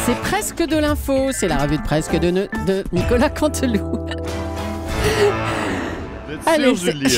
C'est presque de l'info, c'est la revue de presse de Nicolas Canteloup. Allez, Julie.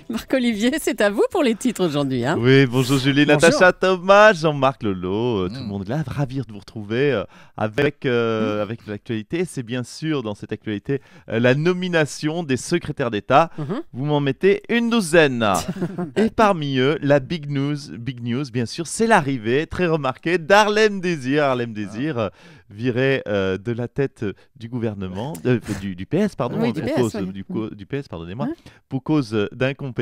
Marc-Olivier, c'est à vous pour les titres aujourd'hui. Hein. Oui, bonjour Julie, Bonjour. Natacha, Thomas, Jean-Marc Lolo, tout le monde est là, ravi de vous retrouver avec l'actualité. C'est bien sûr dans cette actualité la nomination des secrétaires d'État. Vous m'en mettez une douzaine. Et parmi eux, la big news bien sûr, c'est l'arrivée très remarquée d'Harlem Désir. Harlem Désir viré de la tête du gouvernement, du PS, pardon, Oui, pour du PS, cause oui. du PS, pardonnez-moi, pour cause d'incompétence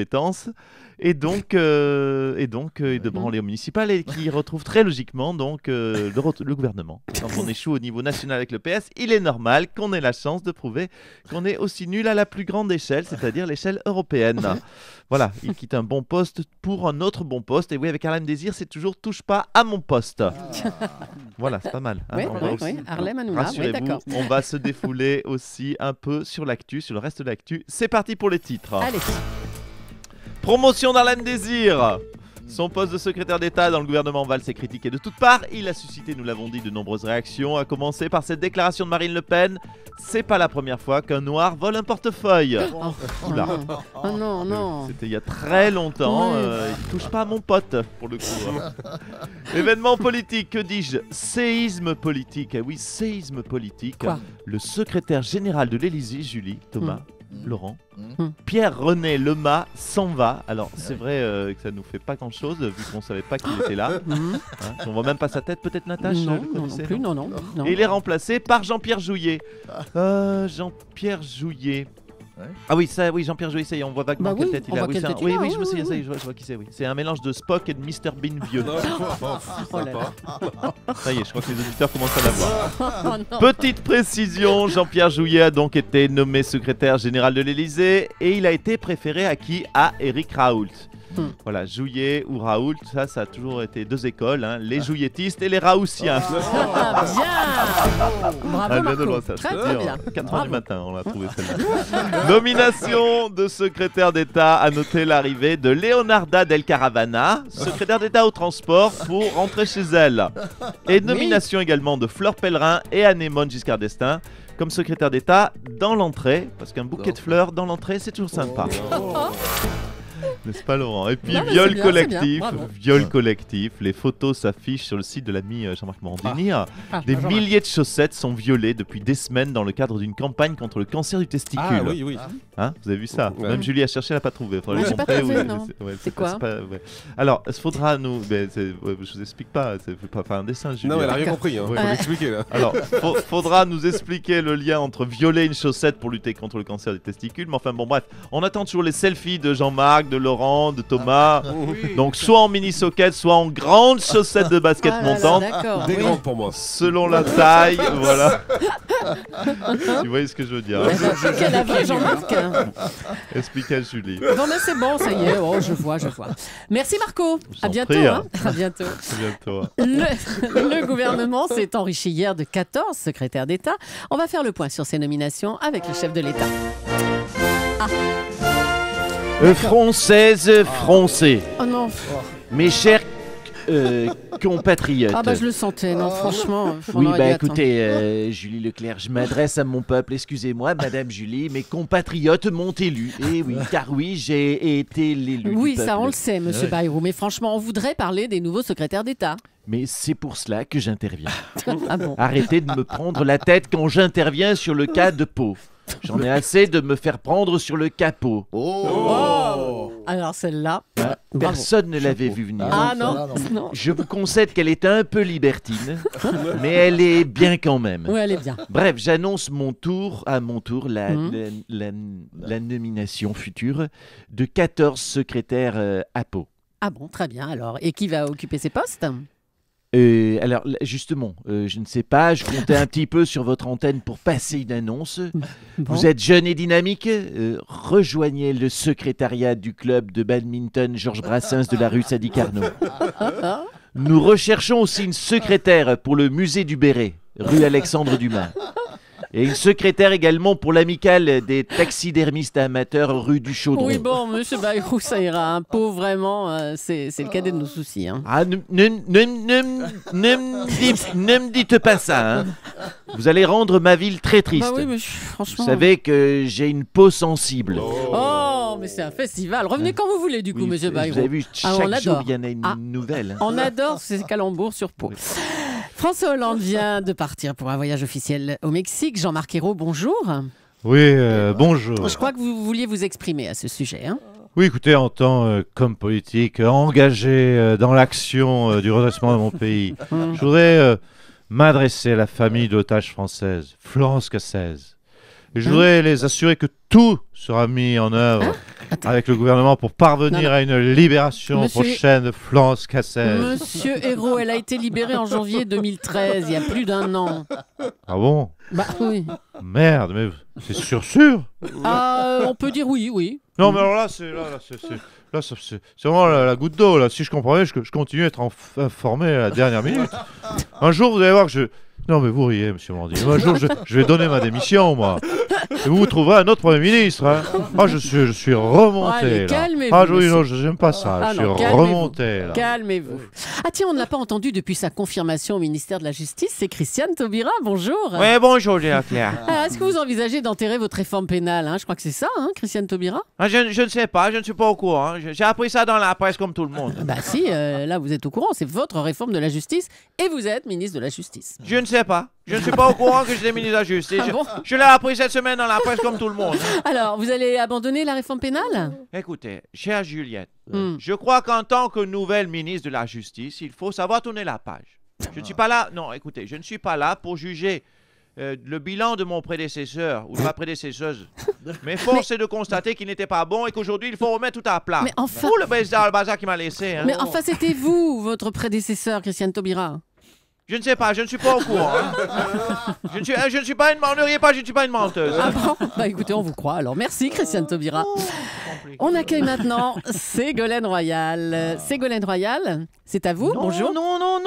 et de branlée municipale et qui retrouve très logiquement donc le gouvernement. Quand on échoue au niveau national avec le PS, il est normal qu'on ait la chance de prouver qu'on est aussi nul à la plus grande échelle, c'est-à-dire l'échelle européenne. Voilà, il quitte un bon poste pour un autre bon poste. Et oui, avec Harlem Désir, c'est toujours touche pas à mon poste. Voilà, c'est pas mal. Hein. Oui, Harlem Hanouna, oui, d'accord. On va se défouler aussi un peu sur l'actu, sur le reste de l'actu. C'est parti pour les titres. Allez. Promotion d'Harlem Désir. Son poste de secrétaire d'État dans le gouvernement Valls est critiqué de toutes parts. Il a suscité, nous l'avons dit, de nombreuses réactions, à commencer par cette déclaration de Marine Le Pen. C'est pas la première fois qu'un noir vole un portefeuille. Oula. Oh non, non. C'était il y a très longtemps. Oui. Il touche pas à mon pote, pour le coup. Événement politique, que dis-je? Séisme politique. Ah oui, séisme politique. Quoi? Le secrétaire général de l'Élysée, Julie, Thomas, Laurent, Pierre-René Lemas s'en va. Alors c'est vrai que ça nous fait pas grand chose vu qu'on savait pas qu'il était là. On voit même pas sa tête, peut-être Natacha. Non. Et il est remplacé par Jean-Pierre Jouyet. Jean-Pierre Jouyet. Ouais. Ah oui, ça, oui, Jean-Pierre Jouyet, ça y est, on voit vaguement quelle tête il a. Oui, je me souviens, ça y est, je vois qui c'est. Oui. C'est un mélange de Spock et de Mr Bean vieux. Ça y est, je crois que les auditeurs commencent à l'avoir. Petite précision, Jean-Pierre Jouyet a donc été nommé secrétaire général de l'Élysée et il a été préféré à qui? À Éric Raoult. Voilà, Jouyet ou Raoult, ça a toujours été deux écoles, hein, les Jouyettistes et les Raoutiens. Bien. Bravo Marco, très bien. 4h du matin, on l'a trouvé celle-là. Nomination de secrétaire d'État, à noter l'arrivée de Leonarda Del Caravana, secrétaire d'État au transport, pour rentrer chez elle. Et nomination également de Fleur Pellerin et Anémone Giscard d'Estaing comme secrétaire d'État dans l'entrée, parce qu'un bouquet de fleurs dans l'entrée, c'est toujours sympa. N'est-ce pas Laurent? Et puis viol collectif, les photos s'affichent sur le site de l'ami Jean-Marc Morandini. Des milliers de chaussettes sont violées depuis des semaines dans le cadre d'une campagne contre le cancer du testicule. Ah oui. Hein, vous avez vu ça? Même Julie a cherché, elle n'a pas trouvé. J'ai pas trouvé, non. C'est quoi? Alors, il faudra nous... je vous explique pas, je ne vais pas faire un dessin, Julie. Non, elle n'a rien compris, faut l'expliquer là. Alors, faudra nous expliquer le lien entre violer une chaussette pour lutter contre le cancer du testicule. Mais enfin bon, bref, on attend toujours les selfies de Jean-Marc, de Laurent, de Thomas. Donc soit en mini socket, soit en grande chaussette de basket montante. Des grandes pour moi. Selon la taille, voilà. Tu vois ce que je veux dire? Quel avis, Jean-Marc? Explique à Julie. Non mais c'est bon, ça y est, je vois. Merci Marco, à bientôt. À bientôt. Le gouvernement s'est enrichi hier de 14 secrétaires d'État. On va faire le point sur ces nominations avec le chef de l'État. Françaises, Français. Oh non. Mes chers compatriotes. Ah bah je le sentais, non franchement. Oui bah écoutez, Julie Leclerc, je m'adresse à mon peuple, excusez-moi Madame Julie, mes compatriotes m'ont élu. Et oui, car oui, j'ai été l'élu. Oui, du ça peuple. on le sait, Monsieur Bayrou, mais franchement, on voudrait parler des nouveaux secrétaires d'État. Mais c'est pour cela que j'interviens. Ah bon? Arrêtez de me prendre la tête quand j'interviens sur le cas de Pau. J'en ai assez de me faire prendre sur le capot. Alors celle-là, personne ne l'avait vu venir. Ah non. Je vous concède qu'elle est un peu libertine, mais elle est bien quand même. Oui, elle est bien. Bref, j'annonce à mon tour la nomination future de 14 secrétaires à Pau. Ah bon, très bien alors. Et qui va occuper ces postes? Alors justement, je ne sais pas, je comptais un petit peu sur votre antenne pour passer une annonce. Vous êtes jeune et dynamique, rejoignez le secrétariat du club de badminton Georges Brassens de la rue Sadi Carnot. Nous recherchons aussi une secrétaire pour le musée du Béret, rue Alexandre Dumas. Et une secrétaire également pour l'amicale des taxidermistes amateurs rue du Chaudron. Oui, bon, monsieur Bayrou, ça ira. Un pot, vraiment, c'est le cadet de nos soucis. Hein. Ah, ne me dites pas ça. Hein. Vous allez rendre ma ville très triste. Bah oui, mais franchement... Vous savez que j'ai une peau sensible. Oh, mais c'est un festival. Revenez quand vous voulez, du coup, monsieur Bayrou. Vous avez vu, chaque jour, il y en a une nouvelle. Hein. On adore ces calembours sur peau. François Hollande vient de partir pour un voyage officiel au Mexique. Jean-Marc Ayrault, bonjour. Oui, bonjour. Je crois que vous vouliez vous exprimer à ce sujet. Hein. Oui, écoutez, en tant qu'homme politique engagé dans l'action du redressement de mon pays, je voudrais m'adresser à la famille d'otages françaises, Florence Cassez. Et je voudrais les assurer que tout sera mis en œuvre avec le gouvernement pour parvenir à une libération prochaine de Florence Cassez. Monsieur Ayrault, elle a été libérée en janvier 2013, il y a plus d'1 an. Ah bon? Bah oui. Merde, mais c'est sûr? On peut dire oui, oui. Non, mais alors là, c'est vraiment la goutte d'eau. Là. Si je comprenais, je continue à être informé à la dernière minute. Un jour, vous allez voir que je... Non, mais vous riez, monsieur Mordi. Un jour, je vais donner ma démission, moi. Et vous trouverez un autre Premier ministre. Hein. Ah, je suis remonté. Allez, là. calmez-vous. Ah, oui, non, j'aime pas ça. Je suis remonté. Là. Calmez-vous. Ah, tiens, on ne l'a pas entendu depuis sa confirmation au ministère de la Justice. C'est Christiane Taubira. Bonjour. Oui, bonjour, Claire. Est-ce que vous envisagez d'enterrer votre réforme pénale, hein? Je crois que c'est ça, hein, Christiane Taubira. Je ne sais pas, je ne suis pas au courant. J'ai appris ça dans la presse comme tout le monde. Bah si, là, vous êtes au courant. C'est votre réforme de la justice et vous êtes ministre de la Justice. Je ne sais pas. Je ne suis pas au courant que j'étais ministre de la Justice. Je l'ai appris cette semaine dans la presse comme tout le monde. Alors, vous allez abandonner la réforme pénale? Écoutez, chère Juliette, je crois qu'en tant que nouvelle ministre de la Justice, il faut savoir tourner la page. Je ne suis pas là... Non, écoutez, je ne suis pas là pour juger le bilan de mon prédécesseur ou de ma prédécesseuse. Mais force est de constater qu'il n'était pas bon et qu'aujourd'hui, il faut remettre tout à plat. Mais enfin... le bazar qui m'a laissé. Hein. Mais enfin, c'était vous, votre prédécesseur, Christiane Taubira. Je ne sais pas, je ne suis pas au courant. Hein. Je ne suis pas une je ne suis pas une menteuse. Ah bon? Bah écoutez, on vous croit. Alors merci, Christiane Taubira. On accueille maintenant Ségolène Royal. Ségolène Royal, c'est à vous. Non, bonjour. Non.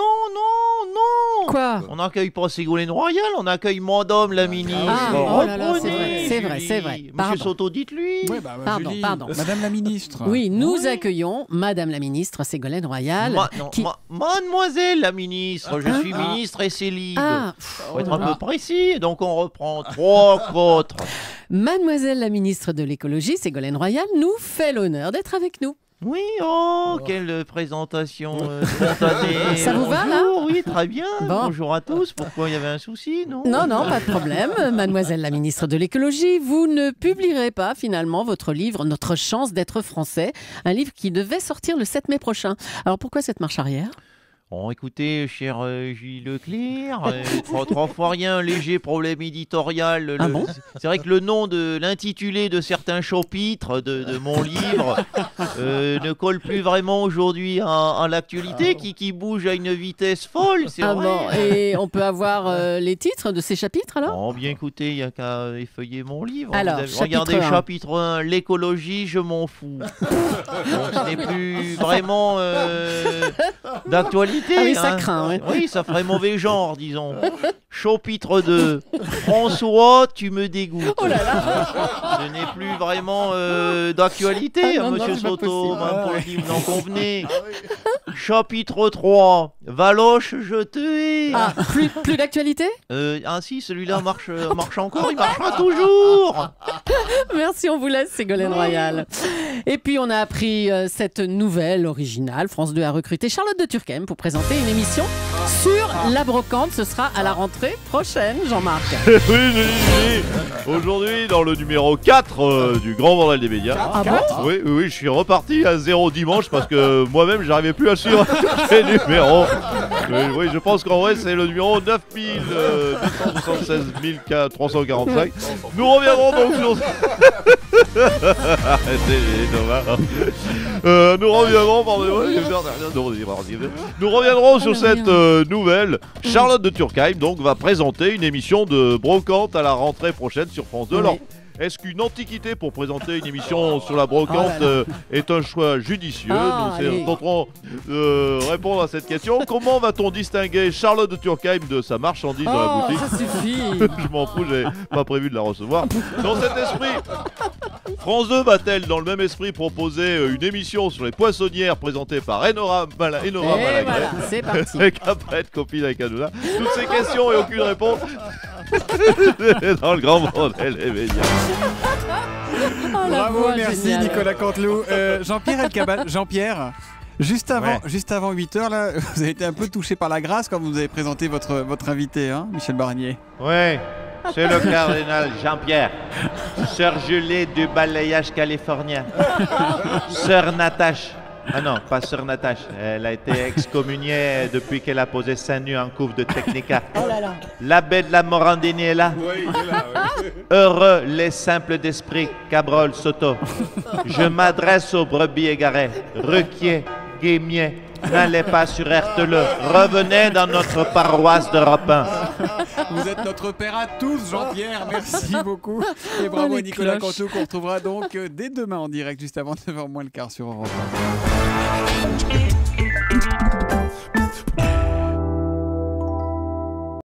Quoi? On n'accueille pas Ségolène Royal, on accueille Madame la ministre. Ah, oh là là, c'est vrai. Monsieur Soto, dites-lui. Oui, pardon. Madame la ministre. Oui, nous accueillons Madame la ministre Ségolène Royal. Mademoiselle la ministre, je suis ministre et c'est libre. Faut être un peu précis, donc on reprend 3, 4. Mademoiselle la ministre de l'écologie, Ségolène Royal, nous fait l'honneur d'être avec nous. Oui, quelle présentation spontanée. Ça vous va, là? Oui, très bien. Bon. Bonjour à tous. Pourquoi il y avait un souci, non? Non, pas de problème. Mademoiselle la ministre de l'écologie, vous ne publierez pas finalement votre livre « Notre chance d'être français », un livre qui devait sortir le 7 mai prochain. Alors pourquoi cette marche arrière? Bon, écoutez, cher Gilles Leclerc, 3 fois rien, un léger problème éditorial. Bon c'est vrai que le nom de l'intitulé de certains chapitres de mon livre ne colle plus vraiment aujourd'hui à l'actualité qui bouge à une vitesse folle, c'est vrai. Bon, et on peut avoir les titres de ces chapitres alors? Bon, bien écoutez, il n'y a qu'à effeuiller mon livre. Alors, regardez chapitre 1, l'écologie, je m'en fous. Ce n'est plus vraiment d'actualité. Ah oui, ça craint, oui. Oui, ça ferait mauvais genre, disons. Chapitre 2. François, tu me dégoûtes. Oh là là. Ce n'est plus vraiment d'actualité, monsieur Soto, même pour le livre, n'en convenez. Chapitre 3. Valoche, je te hais. Ah, plus d'actualité? Si, celui-là marche encore, il marchera toujours. Merci, on vous laisse, Ségolène Royal. Et puis, on a appris cette nouvelle originale. France 2 a recruté Charlotte de Turckheim pour présenter une émission sur la brocante. Ce sera à la rentrée prochaine, Jean-Marc. Oui. Aujourd'hui, dans le numéro 4 du Grand Bordel des médias. Ah bon? Oui, je suis reparti à 0 dimanche parce que moi-même, j'arrivais plus à suivre les numéros. Oui, je pense qu'en vrai, c'est le numéro 9276 345. Nous reviendrons donc sur... Nous reviendrons sur cette nouvelle. Charlotte de Turckheim donc va présenter une émission de brocante à la rentrée prochaine sur France 2. Alors, Est-ce qu'une antiquité pour présenter une émission sur la brocante est un choix judicieux? Nous tenterons de répondre à cette question. Comment va-t-on distinguer Charlotte de Turckheim de sa marchandise dans la boutique? Ça suffit. Je m'en fous, j'ai pas prévu de la recevoir. Dans cet esprit, France 2 va-t-elle dans le même esprit proposer une émission sur les poissonnières présentée par Enora Malagré, voilà, c'est parti. après être copine avec Hanouna? Toutes ces questions et aucune réponse dans le grand bordel des médias. Bravo, merci géniale. Nicolas Canteloup. Jean-Pierre Elkabbach, Jean-Pierre, juste avant 8h, là, vous avez été un peu touché par la grâce quand vous avez présenté votre invité, hein, Michel Barnier. Oui, c'est le cardinal Jean-Pierre, sœur Julie du balayage californien, sœur Natache. Ah non, pas sœur Natache. Elle a été excommuniée depuis qu'elle a posé seins nus en couve de Technica. Oh là là. L'abbé de la Morandini est là. Oui, il est là. Oui. Heureux les simples d'esprit, Cabrol, Soto. Je m'adresse aux brebis égarées. Ruquier, Guémier, n'allez pas sur Erteleux. Revenez dans notre paroisse d'Europe 1. Vous êtes notre père à tous, Jean-Pierre. Merci beaucoup. Et bravo à Nicolas Canteloup qu'on retrouvera donc dès demain en direct, juste avant 9h moins le quart sur Europe 1.